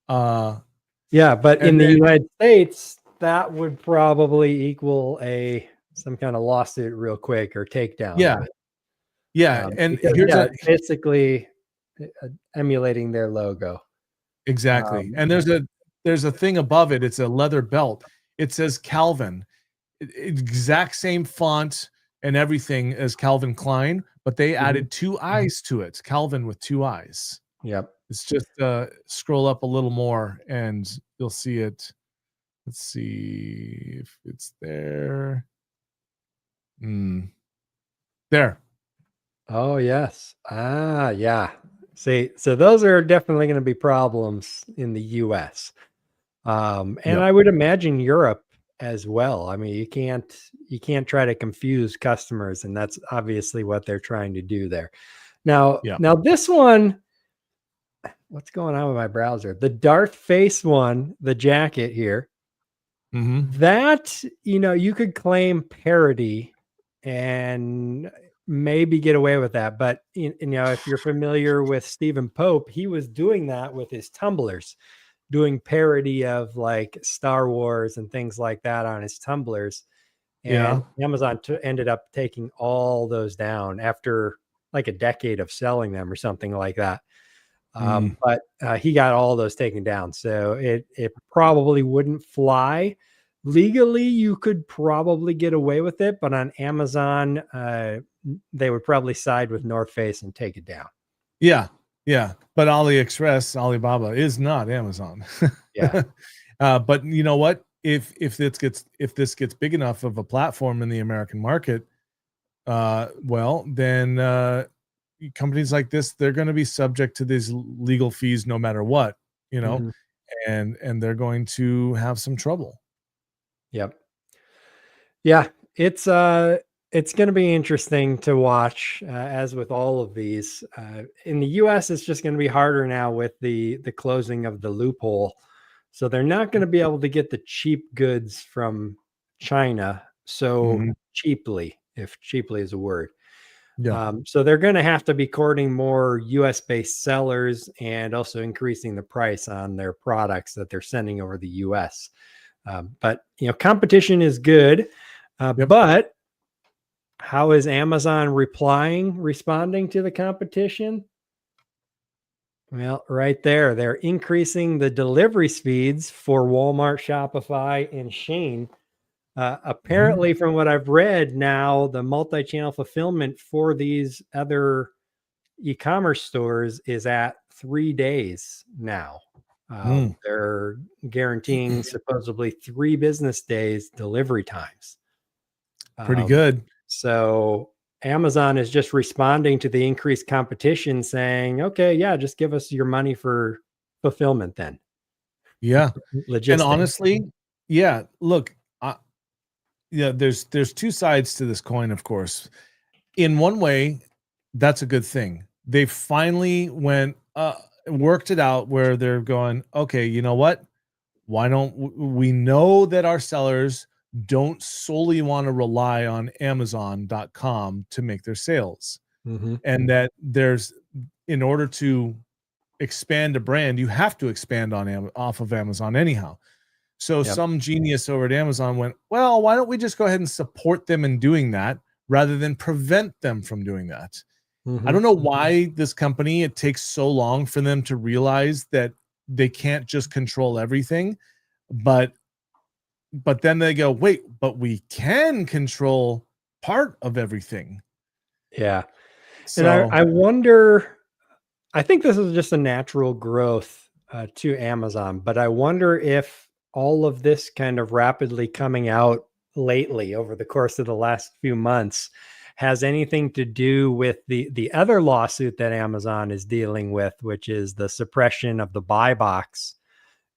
Yeah, but in And the then- United States, that would probably equal some kind of lawsuit real quick or takedown. Yeah. Of it. Yeah. And Because, here's it's basically emulating their logo. exactly. And there's a thing above it. It's a leather belt. It says Calvin. Exact same font and everything as Calvin Klein, but they added 2 eyes to it. Calvin with 2 eyes. Yep. It's just scroll up a little more and you'll see it. Let's see if it's there. There. Oh, yes. Yeah. See, so those are definitely going to be problems in the US. And Yep. I would imagine Europe as well. I mean, you can't try to confuse customers, and that's obviously what they're trying to do there. Now this one, what's going on with my browser? The Darth face one, the jacket here, that, you could claim parody and maybe get away with that. But, if you're familiar with Stephen Pope, he was doing that with his tumblers, doing parody of like Star Wars and things like that on his tumblers. And Amazon ended up taking all those down after like a decade of selling them or something like that. But he got all those taken down. So it probably wouldn't fly. Legally, you could probably get away with it, but on Amazon, they would probably side with North Face and take it down. Yeah. But AliExpress, Alibaba is not Amazon. Yeah. But you know what? If this gets big enough of a platform in the American market, well, then companies like this, they're going to be subject to these legal fees no matter what, and they're going to have some trouble. Yep. Yeah, it's going to be interesting to watch, as with all of these. In the US, it's just going to be harder now with the closing of the loophole. So they're not going to be able to get the cheap goods from China so cheaply, if cheaply is a word. Yeah. So they're going to have to be courting more US based sellers and also increasing the price on their products that they're sending over the US. But competition is good. But how is Amazon responding to the competition? Well, right there, they're increasing the delivery speeds for Walmart, Shopify, and Shein. Apparently, from what I've read now, the multi-channel fulfillment for these other e-commerce stores is at 3 days now. They're guaranteeing supposedly 3 business days delivery times. Pretty good. So Amazon is just responding to the increased competition saying, okay, yeah, just give us your money for fulfillment then. Yeah. Logistics. And honestly, yeah, look, there's 2 sides to this coin, of course. In one way, that's a good thing. They finally worked it out where they're going, okay, you know what? Why don't we know that our sellers don't solely want to rely on Amazon.com to make their sales. Mhm. And that in order to expand a brand, you have to expand off of Amazon anyhow. So Yep. some genius over at Amazon went, well, why don't we just go ahead and support them in doing that rather than prevent them from doing that? I don't Mhm. know why this company, it takes so long for them to realize that they can't just control everything, but then they go, wait, but we can control part of everything. Yeah. And So I wonder, I think this is just a natural growth to Amazon, but I wonder if all of this kind of rapidly coming out lately over the course of the last few months has anything to do with the other lawsuit that Amazon is dealing with, which is the suppression of the buy box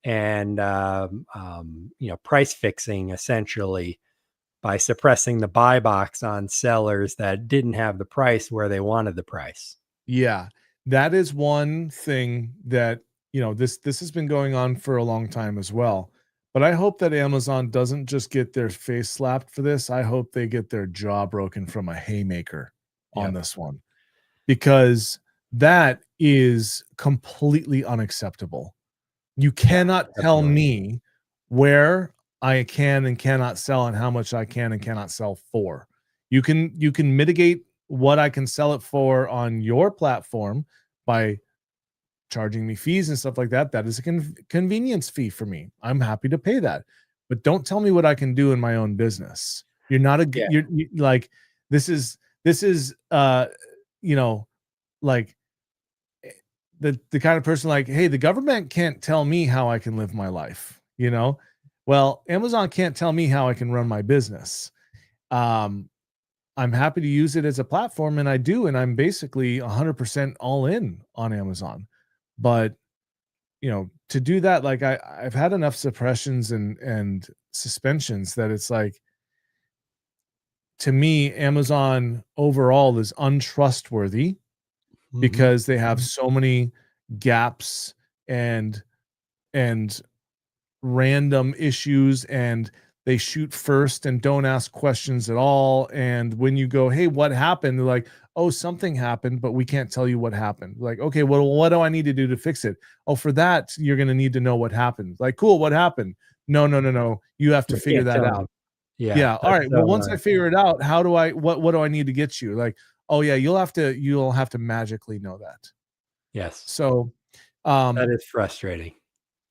and price fixing, essentially, by suppressing the buy box on sellers that didn't have the price where they wanted the price. yeah, that is one thing that, this has been going on for a long time as well. But I hope that Amazon doesn't just get their face slapped for this. I hope they get their jaw broken from a haymaker on Yep. this one, because that is completely unacceptable. You Yeah, cannot tell definitely. me where I can and cannot sell and how much I can and cannot sell for. You can mitigate what I can sell it for on your platform by charging me fees and stuff like that. That is a convenience fee for me. I'm happy to pay that. But don't tell me what I can do in my own business. You're not a Yeah. like this is you know like the kind of person like, hey, the government can't tell me how I can live my life. Well, Amazon can't tell me how I can run my business. um I'm happy to use it as a platform, and I do, and I'm basically 100% all in on Amazon. But to do that, like I've had enough suppressions and suspensions that it's like, to me, Amazon overall is untrustworthy Mhm. because they have so many gaps and and random issues, and they shoot first and don't ask questions at all. And when you go, hey, what happened? They're like, oh, something happened, but we can't tell you what happened. Like, okay, well, what do I need to do to fix it? Oh, for that, you're going to need to know what happened. Like, cool, what happened? No, no, no, no. You have to We figure can't that tell out. them. Yeah, Yeah. All that's right. Well, so once I figure it out, what do I need to get you? Like, oh yeah, you'll have to magically know that. yes, So, that um, is frustrating.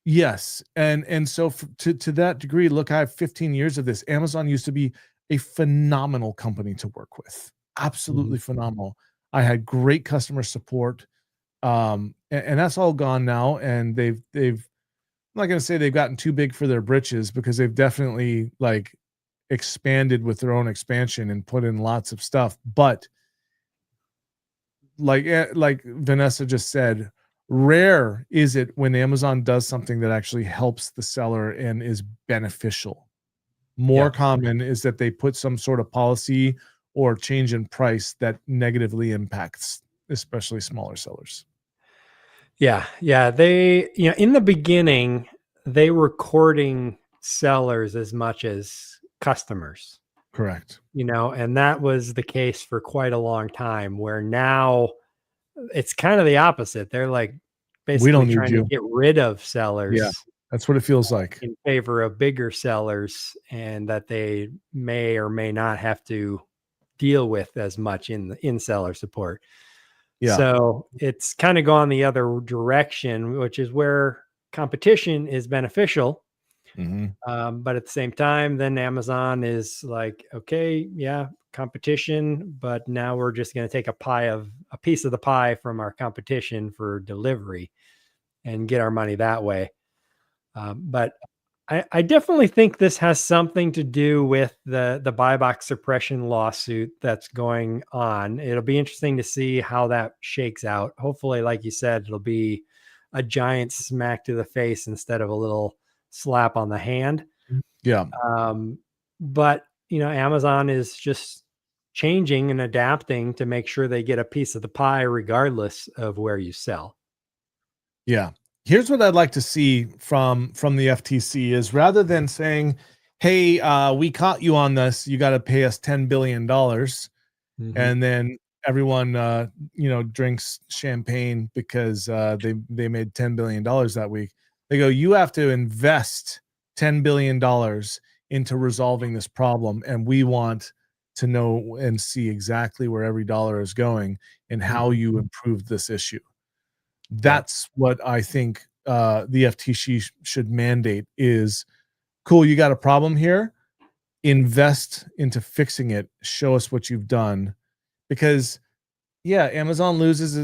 yes, and so to that degree, look, I have 15 years of this. Amazon used to be a phenomenal company to work with, Mhm. absolutely phenomenal. I had great customer support, and that's all gone now. And I'm not going to say they've gotten too big for their britches, because they've definitely like expanded with their own expansion and put in lots of stuff. But like Vanessa just said, rare is it when Amazon does something that actually helps the seller and is beneficial. More Yep. common is that they put some sort of policy or change in price that negatively impacts especially smaller sellers. Yeah, yeah, in the beginning, they were courting sellers as much as customers, Correct. and that was the case for quite a long time, where now it's kind of the opposite. They're, like, We basically don't need trying to you. get rid of Yeah, sellers that's what it feels like. in favor of bigger sellers, and that they may or may not have to deal with as much in seller support. Yeah. So it's kind of gone the other direction, which is where competition is beneficial. Mhm. But at the same time, then Amazon is like, okay, yeah, competition, but now we're just going to take a piece of the pie from our competition for delivery and get our money that way. But I definitely think this has something to do with the buy box suppression lawsuit that's going on. It'll be interesting to see how that shakes out. Hopefully, like you said, it'll be a giant smack to the face instead of a little slap on the hand. Yeah. But Amazon is just changing and adapting to make sure they get a piece of the pie, regardless of where you sell. Yeah. Here's what I'd like to see from the FTC is, rather than saying, hey, we caught you on this. You got to pay us $10 billion. Mhm. And then everyone, drinks champagne because they made $10 billion that week. They go, you have to invest $10 billion into resolving this problem. And we want to know and see exactly where every dollar is going and how Mhm. you improved this issue. Yeah. That's what I think the FTC should mandate is, cool, you got a problem here, invest into fixing it, show us what you've done. Because yeah, Amazon loses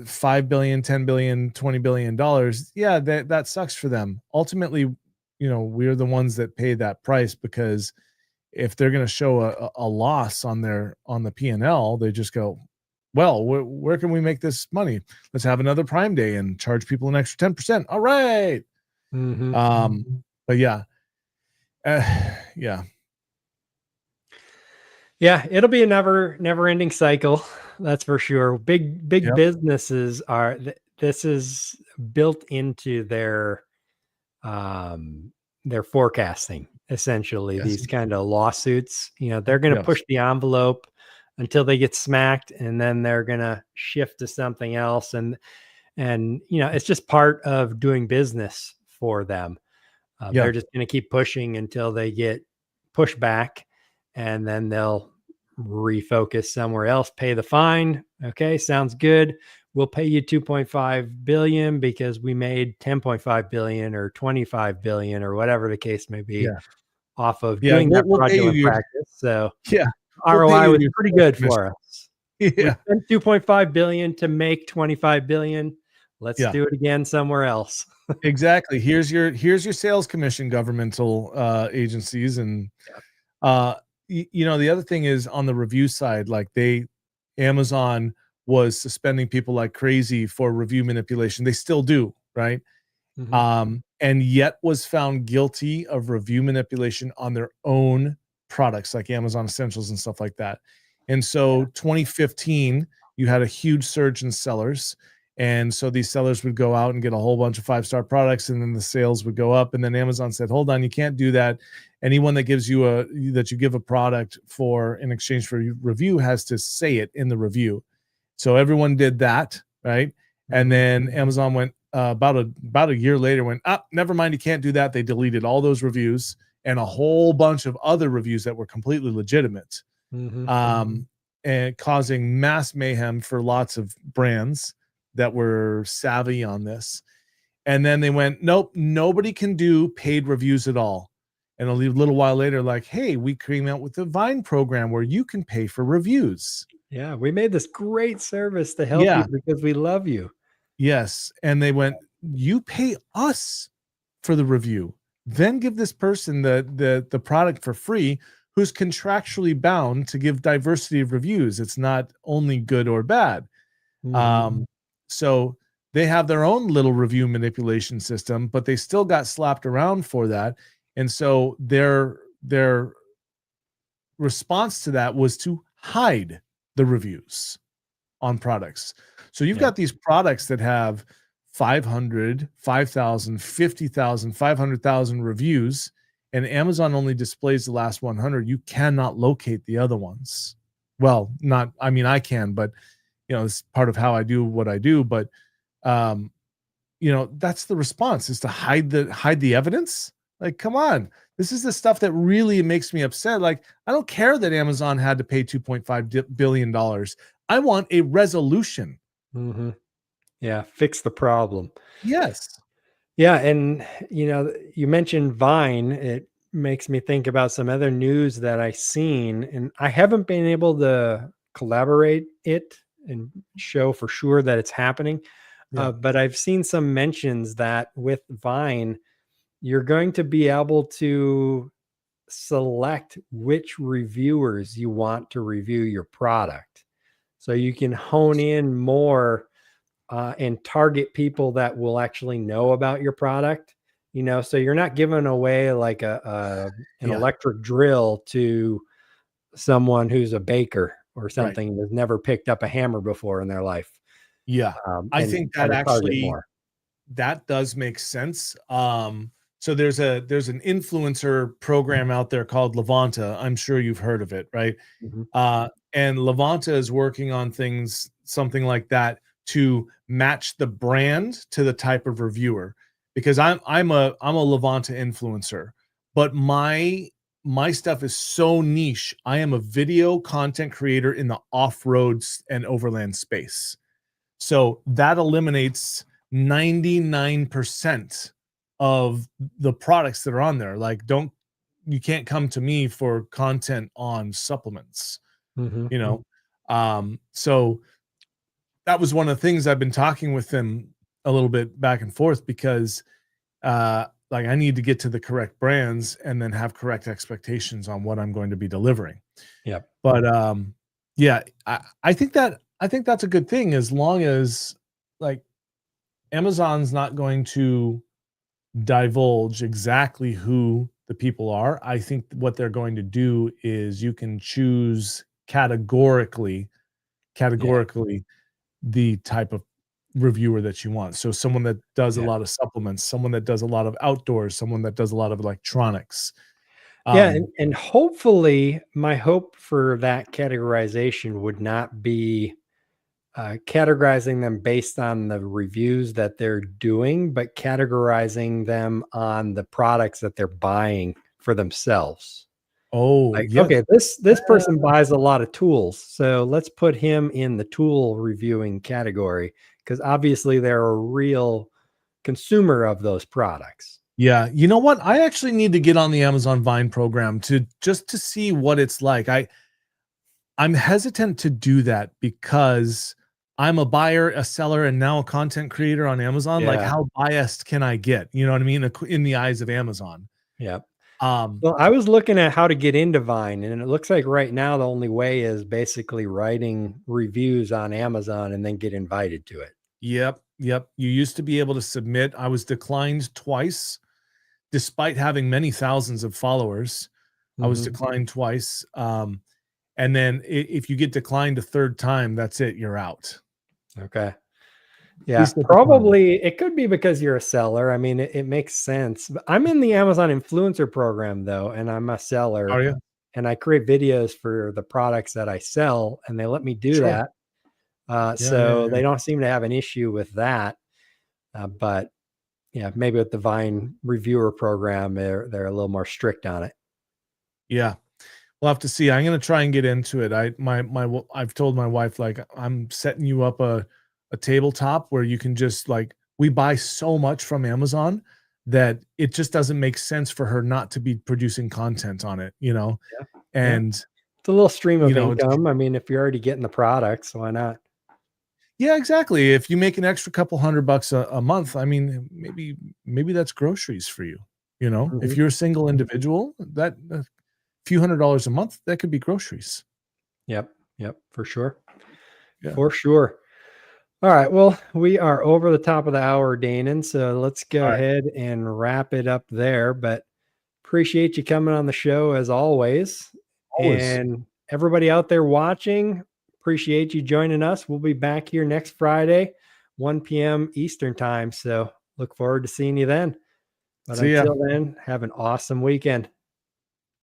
5 billion, 10 billion, 20 billion dollars. Yeah, that sucks for them. Ultimately, we're the ones that pay that price, because if they're going to show a loss on the P&L, they just go, well, where can we make this money? Let's have another Prime Day and charge people an extra 10%. All right. Mhm. But yeah. Yeah. Yeah, it'll be a never ending cycle. That's for sure. Big Yep. businesses are this is built into their forecasting, essentially. Yes. These kind of lawsuits, they're going to Yes. push the envelope until they get smacked, and then they're going to shift to something else, and it's just part of doing business for them. Yeah. They're just going to keep pushing until they get pushed back, and then they'll refocus somewhere else, pay the fine. Okay, sounds good. We'll pay you 2.5 billion because we made 10.5 billion or 25 billion or whatever the case may be Yeah. off of Yeah. doing that We'll pay you fraudulent practice. So yeah. We'll pay ROI you was your pretty sales good commission. for us. We Yeah. spent 2.5 billion to make 25 billion. Let's Yeah. do it again somewhere else. Exactly. Here's your sales commission, governmental agencies. And uh the other thing is, on the review side, like Amazon was suspending people like crazy for review manipulation. They still do, right? Mhm. And yet was found guilty of review manipulation on their own products like Amazon Essentials and stuff like that. And Yeah. so 2015, you had a huge surge in sellers. And so these sellers would go out and get a whole bunch of 5-star products, and then the sales would go up. And then Amazon said, hold on, you can't do that. Anyone that you give a product for in exchange for review has to say it in the review. So everyone did that, right? And Mhm. then Amazon went about a year later, went, never mind, you can't do that. They deleted all those reviews and a whole bunch of other reviews that were completely legitimate, Mhm. and causing mass mayhem for lots of brands that were savvy on this. And then they went, nope, nobody can do paid reviews at all. And a little while later, like, hey, we came out with the Vine program where you can pay for reviews. Yeah, we made this great service to help you Yeah. because we love you. Yes. And they went, you pay us for the review, then give this person the product for free, who's contractually bound to give diversity of reviews. It's not only good or bad. Mhm. So they have their own little review manipulation system, but they still got slapped around for that. And so their response to that was to hide the reviews on products. So you've Yeah. got these products that have 500, 5,000, 50,000, 500,000 reviews, and Amazon only displays the last 100. You cannot locate the other ones. Well, not, I mean, I can, but it's part of how I do what I do. But um, that's the response, is to hide the evidence. Like, come on. This is the stuff that really makes me upset. Like, I don't care that Amazon had to pay $2.5 billion. I want a resolution. Mhm. Yeah, fix the problem. Yes. Yeah, and you mentioned Vine. It makes me think about some other news that I seen, and I haven't been able to collaborate it and show for sure that it's happening. Yeah. But I've seen some mentions that with Vine, you're going to be able to select which reviewers you want to review your product. So you can hone in more and target people that will actually know about your product. So you're not giving away like an Yeah. electric drill to someone who's a baker or Right. something that's never picked up a hammer before in their life, Yeah. I and think try that to target actually more. that does make sense. So there's an influencer program out there called Levanta. I'm sure you've heard of it, right? Mhm. And Levanta is working on things, something like that, to match the brand to the type of reviewer. Because I'm a Levanta influencer, but my stuff is so niche. I am a video content creator in the off-roads and overland space. So that eliminates 99% of the products that are on there. Like, you can't come to me for content on supplements, Mhm. you know? So that was one of the things I've been talking with them a little bit back and forth, because like, I need to get to the correct brands and then have correct expectations on what I'm going to be delivering. Yep. But yeah, I think that's a good thing, as long as, like, Amazon's not going to divulge exactly who the people are. I think what they're going to do is you can choose categorically Yeah. the type of reviewer that you want. So someone that does a Yeah. lot of supplements, someone that does a lot of outdoors, someone that does a lot of electronics. Yeah, Um, and hopefully, my hope for that categorization would not be categorizing them based on the reviews that they're doing, but categorizing them on the products that they're buying for themselves. oh, Like, yeah. okay, this person buys a lot of tools, so let's put him in the tool reviewing category, because obviously they're a real consumer of those products. Yeah, you know what? I actually need to get on the Amazon Vine program to see what it's like. I'm hesitant to do that because I'm a buyer, a seller, and now a content creator on Amazon. Like, Yeah, how biased can I get? You know what I mean? In the eyes of Amazon. yeah. Um, Well, I was looking at how to get into Vine, and it looks like right now the only way is basically writing reviews on Amazon and then get invited to it. yep, yep. You used to be able to submit. I was declined twice, despite having many thousands of followers. I was Mhm. declined twice. And then if you get declined a third time, that's it. You're out. Okay. At Yeah, least at the time. probably it could be because you're a seller. I mean, it makes sense. But I'm in the Amazon influencer program though, and I'm a Are seller you? and I create videos for the products that I sell, and they let me do Sure. that. Yeah, yeah, So yeah. they don't seem to have an issue with that. But yeah, maybe with the Vine reviewer program, they're a little more strict on it. Yeah. We'll have to see. I'm gonna try and get into it. I've told my wife, like, I'm setting you up a tabletop where you can just, like, we buy so much from Amazon that it just doesn't make sense for her not to be producing content on it, you know? Yeah. Yeah. And, It's a little stream you of know, income. I mean, if you're already getting the products, why not? yeah, exactly. If you make an extra couple $100 a month, I mean, maybe that's groceries for you. You know, if Mhm. you're a single individual, that a few $100 a month, that could be groceries. Yep. Yep. For sure. Yeah. For sure. All right. Well, we are over the top of the hour, Danon. So let's go All right. ahead and wrap it up there. But appreciate you coming on the show as always. Always. And everybody out there watching, appreciate you joining us. We'll be back here next Friday, 1 p.m. Eastern time. So look forward to seeing you then. But See ya. until then, have an awesome weekend.